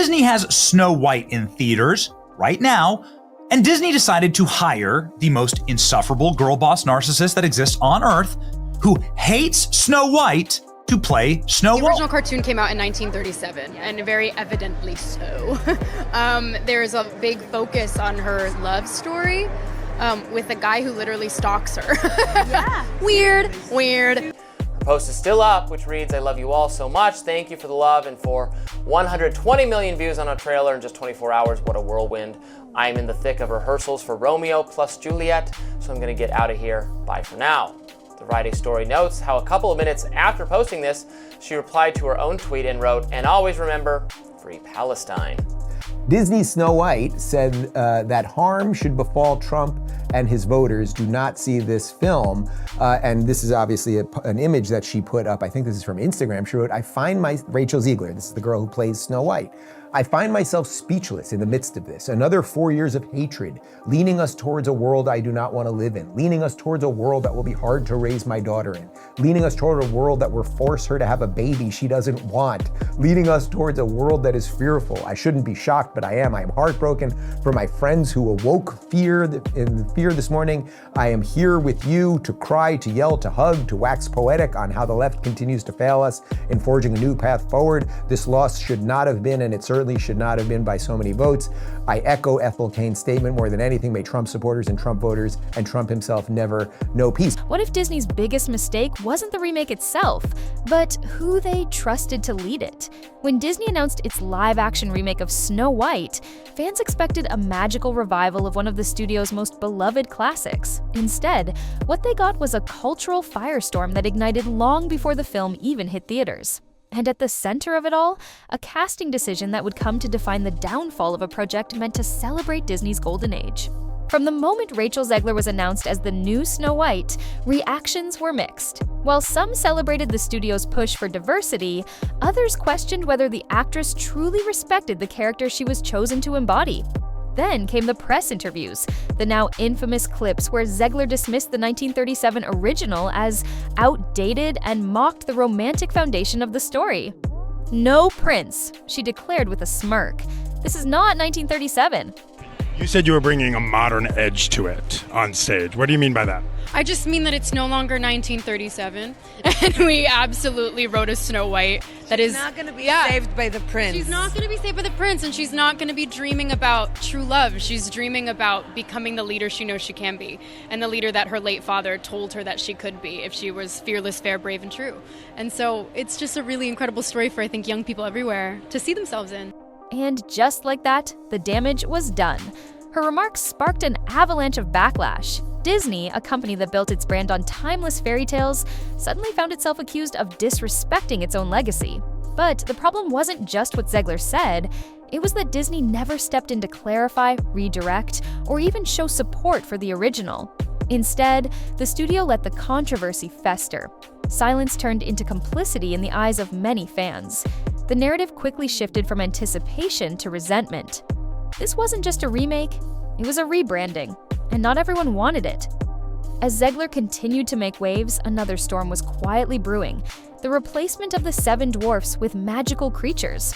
Disney has Snow White in theaters right now, and Disney decided to hire the most insufferable girl boss narcissist that exists on Earth, who hates Snow White, to play Snow White. The original cartoon came out in 1937, and very evidently so. There's a big focus on her love story with a guy who literally stalks her. Yeah. Weird. Her post is still up, which reads, "I love you all so much. Thank you for the love and for 120 million views on a trailer in just 24 hours. What a whirlwind. I am in the thick of rehearsals for Romeo plus Juliet, so I'm going to get out of here. Bye for now." The Friday Story notes how a couple of minutes after posting this, she replied to her own tweet and wrote, "And always remember, free Palestine." Disney's Snow White said that harm should befall Trump and his voters. Do not see this film. And this is obviously an image that she put up. I think this is from Instagram. She wrote, Rachel Zegler, this is the girl who plays Snow White. "I find myself speechless in the midst of this. Another 4 years of hatred, leaning us towards a world I do not want to live in, leaning us towards a world that will be hard to raise my daughter in, leaning us toward a world that will force her to have a baby she doesn't want, leading us towards a world that is fearful. I shouldn't be shocked, but I am. I am heartbroken for my friends who awoke in fear this morning. I am here with you to cry, to yell, to hug, to wax poetic on how the left continues to fail us in forging a new path forward. This loss should not have been, and it certainly should not have been by so many votes. I echo Ethel Kane's statement. More than anything, may Trump supporters and Trump voters and Trump himself never know peace." What if Disney's biggest mistake wasn't the remake itself, but who they trusted to lead it? When Disney announced its live-action remake of Snow White, fans expected a magical revival of one of the studio's most beloved classics. Instead, what they got was a cultural firestorm that ignited long before the film even hit theaters. And at the center of it all, a casting decision that would come to define the downfall of a project meant to celebrate Disney's golden age. From the moment Rachel Zegler was announced as the new Snow White, reactions were mixed. While some celebrated the studio's push for diversity, others questioned whether the actress truly respected the character she was chosen to embody. Then came the press interviews, the now infamous clips where Zegler dismissed the 1937 original as outdated and mocked the romantic foundation of the story. "No prince," she declared with a smirk. "This is not 1937. You said you were bringing a modern edge to it on stage. What do you mean by that? I just mean that it's no longer 1937, and we absolutely wrote a Snow White that is not going to be saved by the prince. She's not going to be saved by the prince, and she's not going to be dreaming about true love. She's dreaming about becoming the leader she knows she can be, and the leader that her late father told her that she could be if she was fearless, fair, brave, and true. And so it's just a really incredible story for, I think, young people everywhere to see themselves in." And just like that, the damage was done. Her remarks sparked an avalanche of backlash. Disney, a company that built its brand on timeless fairy tales, suddenly found itself accused of disrespecting its own legacy. But the problem wasn't just what Zegler said, it was that Disney never stepped in to clarify, redirect, or even show support for the original. Instead, the studio let the controversy fester. Silence turned into complicity in the eyes of many fans. The narrative quickly shifted from anticipation to resentment. This wasn't just a remake, it was a rebranding, and not everyone wanted it. As Zegler continued to make waves, another storm was quietly brewing, the replacement of the Seven Dwarfs with magical creatures.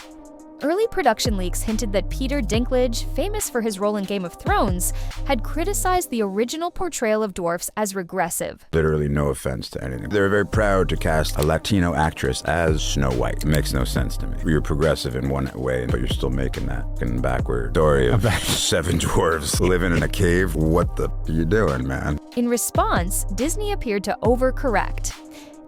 Early production leaks hinted that Peter Dinklage, famous for his role in Game of Thrones, had criticized the original portrayal of dwarfs as regressive. Literally no offense to anything. They were very proud to cast a Latino actress as Snow White. It makes no sense to me. You're progressive in one way, but you're still making that backward story of seven dwarves living in a cave. What the are you doing, man? In response, Disney appeared to overcorrect.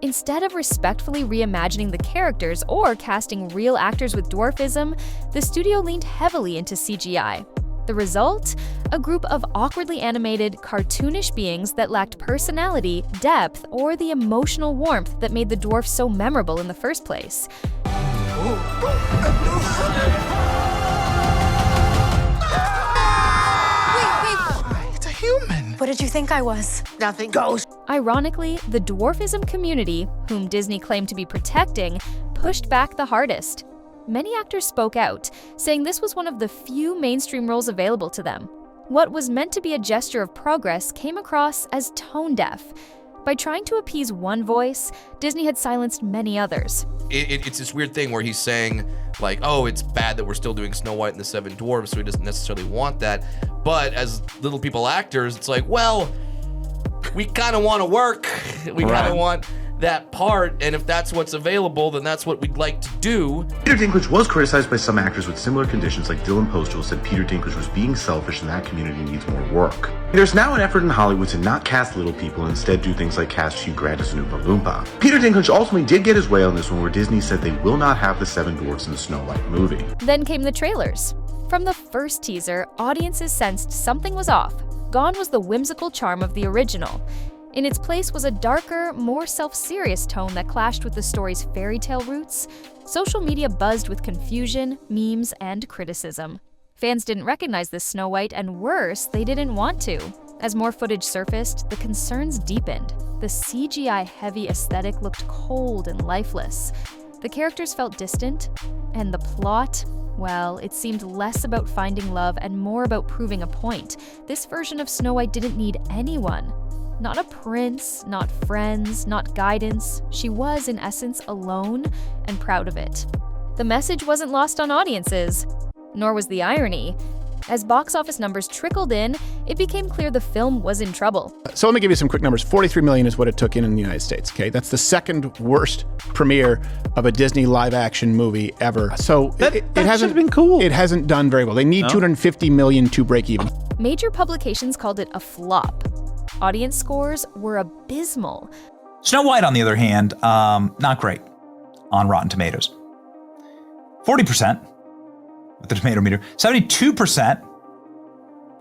Instead of respectfully reimagining the characters or casting real actors with dwarfism, the studio leaned heavily into CGI. The result? A group of awkwardly animated, cartoonish beings that lacked personality, depth, or the emotional warmth that made the dwarfs so memorable in the first place. It's a human. What did you think I was? Nothing. Ghost. Ironically, the dwarfism community, whom Disney claimed to be protecting, pushed back the hardest. Many actors spoke out, saying this was one of the few mainstream roles available to them. What was meant to be a gesture of progress came across as tone-deaf. By trying to appease one voice, Disney had silenced many others. It's this weird thing where he's saying, like, oh, it's bad that we're still doing Snow White and the Seven Dwarfs, so he doesn't necessarily want that. But as little people actors, it's like, well, we kind of want to work. We kind of want that part, and if that's what's available, then that's what we'd like to do. Peter Dinklage was criticized by some actors with similar conditions, like Dylan Postol said Peter Dinklage was being selfish and that community needs more work. There's now an effort in Hollywood to not cast little people and instead do things like cast Hugh Grant as an Oompa Loompa. Peter Dinklage ultimately did get his way on this one, where Disney said they will not have the Seven Dwarfs in the Snow White movie. Then came the trailers. From the first teaser, audiences sensed something was off. Gone was the whimsical charm of the original. In its place was a darker, more self-serious tone that clashed with the story's fairy tale roots. Social media buzzed with confusion, memes, and criticism. Fans didn't recognize this Snow White, and worse, they didn't want to. As more footage surfaced, the concerns deepened. The CGI-heavy aesthetic looked cold and lifeless. The characters felt distant, and the plot, well, it seemed less about finding love and more about proving a point. This version of Snow White didn't need anyone. Not a prince, not friends, not guidance. She was, in essence, alone and proud of it. The message wasn't lost on audiences, nor was the irony. As box office numbers trickled in, it became clear the film was in trouble. So let me give you some quick numbers. 43 million is what it took in the United States, okay? That's the second worst premiere of a Disney live-action movie ever. So it hasn't been cool. It hasn't done very well. They need 250 million to break even. Major publications called it a flop. Audience scores were abysmal. Snow White, on the other hand, not great on Rotten Tomatoes. 40% with the tomato meter. 72%.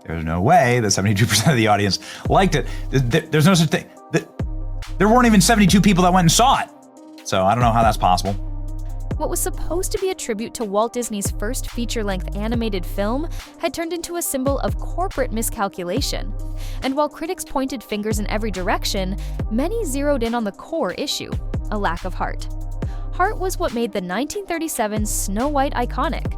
There's no way that 72% of the audience liked it. There's no such thing. There weren't even 72 people that went and saw it. So I don't know how that's possible. What was supposed to be a tribute to Walt Disney's first feature-length animated film had turned into a symbol of corporate miscalculation. And while critics pointed fingers in every direction, many zeroed in on the core issue, a lack of heart. Heart was what made the 1937 Snow White iconic.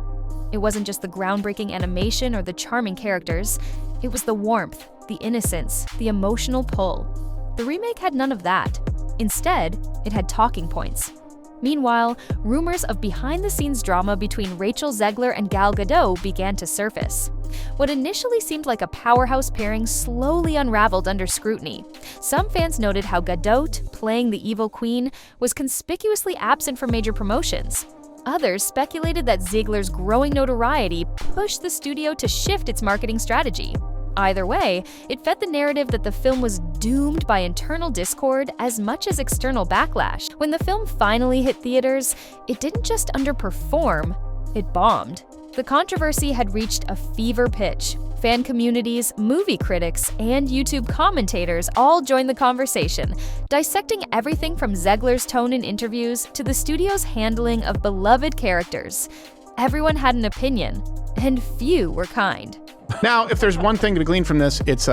It wasn't just the groundbreaking animation or the charming characters, it was the warmth, the innocence, the emotional pull. The remake had none of that. Instead, it had talking points. Meanwhile, rumors of behind-the-scenes drama between Rachel Zegler and Gal Gadot began to surface. What initially seemed like a powerhouse pairing slowly unraveled under scrutiny. Some fans noted how Gadot, playing the evil queen, was conspicuously absent from major promotions. Others speculated that Zegler's growing notoriety pushed the studio to shift its marketing strategy. Either way, it fed the narrative that the film was doomed by internal discord as much as external backlash. When the film finally hit theaters, it didn't just underperform, it bombed. The controversy had reached a fever pitch. Fan communities, movie critics, and YouTube commentators all joined the conversation, dissecting everything from Zegler's tone in interviews to the studio's handling of beloved characters. Everyone had an opinion, and few were kind. Now, if there's one thing to be gleaned from this, it's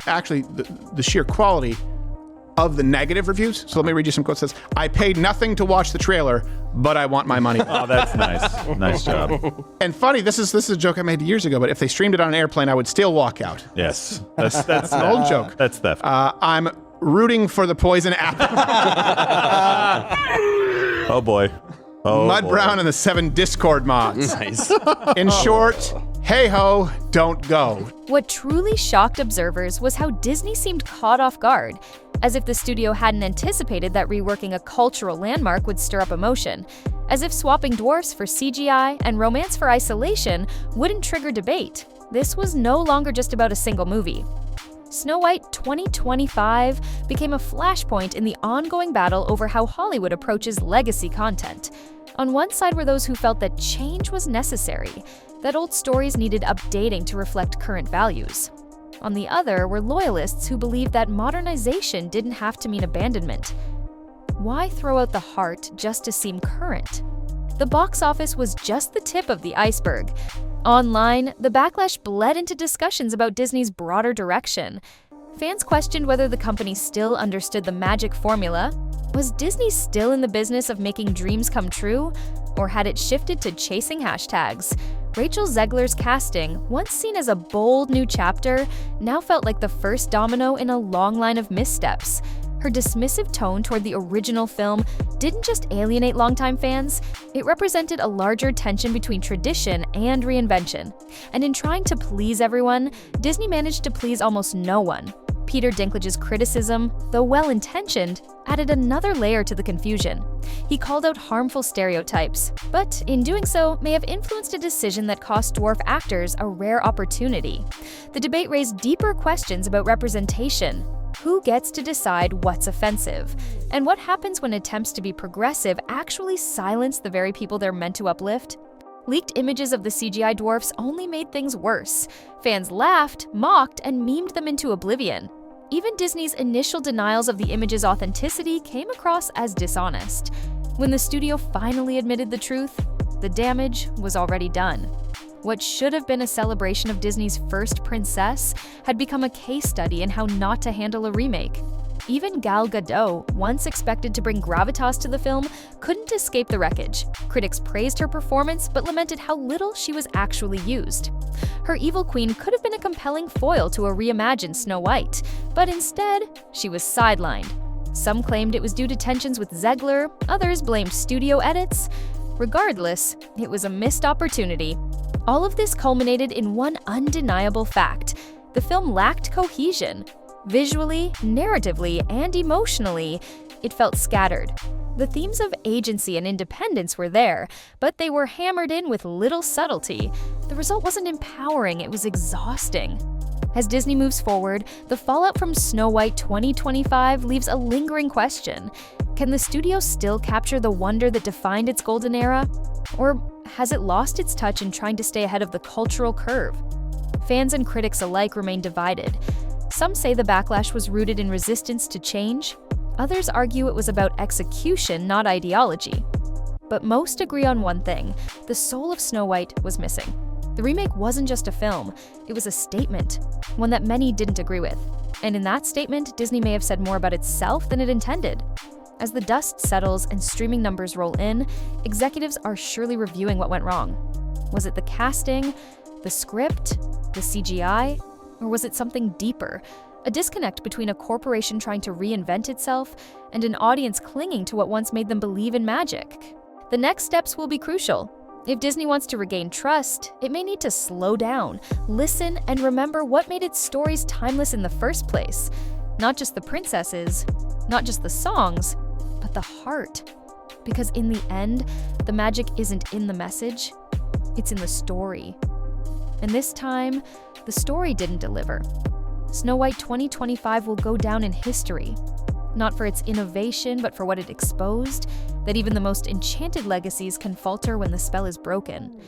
actually the sheer quality of the negative reviews. So let me read you some quotes. It says, I paid nothing to watch the trailer, but I want my money back. Oh, that's nice. Nice job. And funny, this is a joke I made years ago, but if they streamed it on an airplane, I would still walk out. Yes. That's an old joke. That's theft. I'm rooting for the poison apple. Oh, boy. Oh, Mud boy. Brown and the 7 Discord mods. Nice. In short, hey-ho, don't go. What truly shocked observers was how Disney seemed caught off guard, as if the studio hadn't anticipated that reworking a cultural landmark would stir up emotion, as if swapping dwarfs for CGI and romance for isolation wouldn't trigger debate. This was no longer just about a single movie. Snow White 2025 became a flashpoint in the ongoing battle over how Hollywood approaches legacy content. On one side were those who felt that change was necessary, that old stories needed updating to reflect current values. On the other were loyalists who believed that modernization didn't have to mean abandonment. Why throw out the heart just to seem current? The box office was just the tip of the iceberg. Online, the backlash bled into discussions about Disney's broader direction. Fans questioned whether the company still understood the magic formula. Was Disney still in the business of making dreams come true? Or had it shifted to chasing hashtags? Rachel Zegler's casting, once seen as a bold new chapter, now felt like the first domino in a long line of missteps. Her dismissive tone toward the original film didn't just alienate longtime fans, it represented a larger tension between tradition and reinvention. And in trying to please everyone, Disney managed to please almost no one. Peter Dinklage's criticism, though well-intentioned, added another layer to the confusion. He called out harmful stereotypes, but in doing so may have influenced a decision that cost dwarf actors a rare opportunity. The debate raised deeper questions about representation. Who gets to decide what's offensive? And what happens when attempts to be progressive actually silence the very people they're meant to uplift? Leaked images of the CGI dwarfs only made things worse. Fans laughed, mocked, and memed them into oblivion. Even Disney's initial denials of the image's authenticity came across as dishonest. When the studio finally admitted the truth, the damage was already done. What should have been a celebration of Disney's first princess had become a case study in how not to handle a remake. Even Gal Gadot, once expected to bring gravitas to the film, couldn't escape the wreckage. Critics praised her performance, but lamented how little she was actually used. Her evil queen could have been a compelling foil to a reimagined Snow White, but instead, she was sidelined. Some claimed it was due to tensions with Zegler, others blamed studio edits. Regardless, it was a missed opportunity. All of this culminated in one undeniable fact: the film lacked cohesion. Visually, narratively, and emotionally, it felt scattered. The themes of agency and independence were there, but they were hammered in with little subtlety. The result wasn't empowering, it was exhausting. As Disney moves forward, the fallout from Snow White 2025 leaves a lingering question. Can the studio still capture the wonder that defined its golden era? Or has it lost its touch in trying to stay ahead of the cultural curve? Fans and critics alike remain divided. Some say the backlash was rooted in resistance to change. Others argue it was about execution, not ideology. But most agree on one thing: the soul of Snow White was missing. The remake wasn't just a film, it was a statement, one that many didn't agree with. And in that statement, Disney may have said more about itself than it intended. As the dust settles and streaming numbers roll in, executives are surely reviewing what went wrong. Was it the casting, the script, the CGI? Or was it something deeper? A disconnect between a corporation trying to reinvent itself and an audience clinging to what once made them believe in magic. The next steps will be crucial. If Disney wants to regain trust, it may need to slow down, listen, and remember what made its stories timeless in the first place. Not just the princesses, not just the songs, but the heart. Because in the end, the magic isn't in the message, it's in the story. And this time, the story didn't deliver. Snow White 2025 will go down in history, not for its innovation, but for what it exposed, that even the most enchanted legacies can falter when the spell is broken.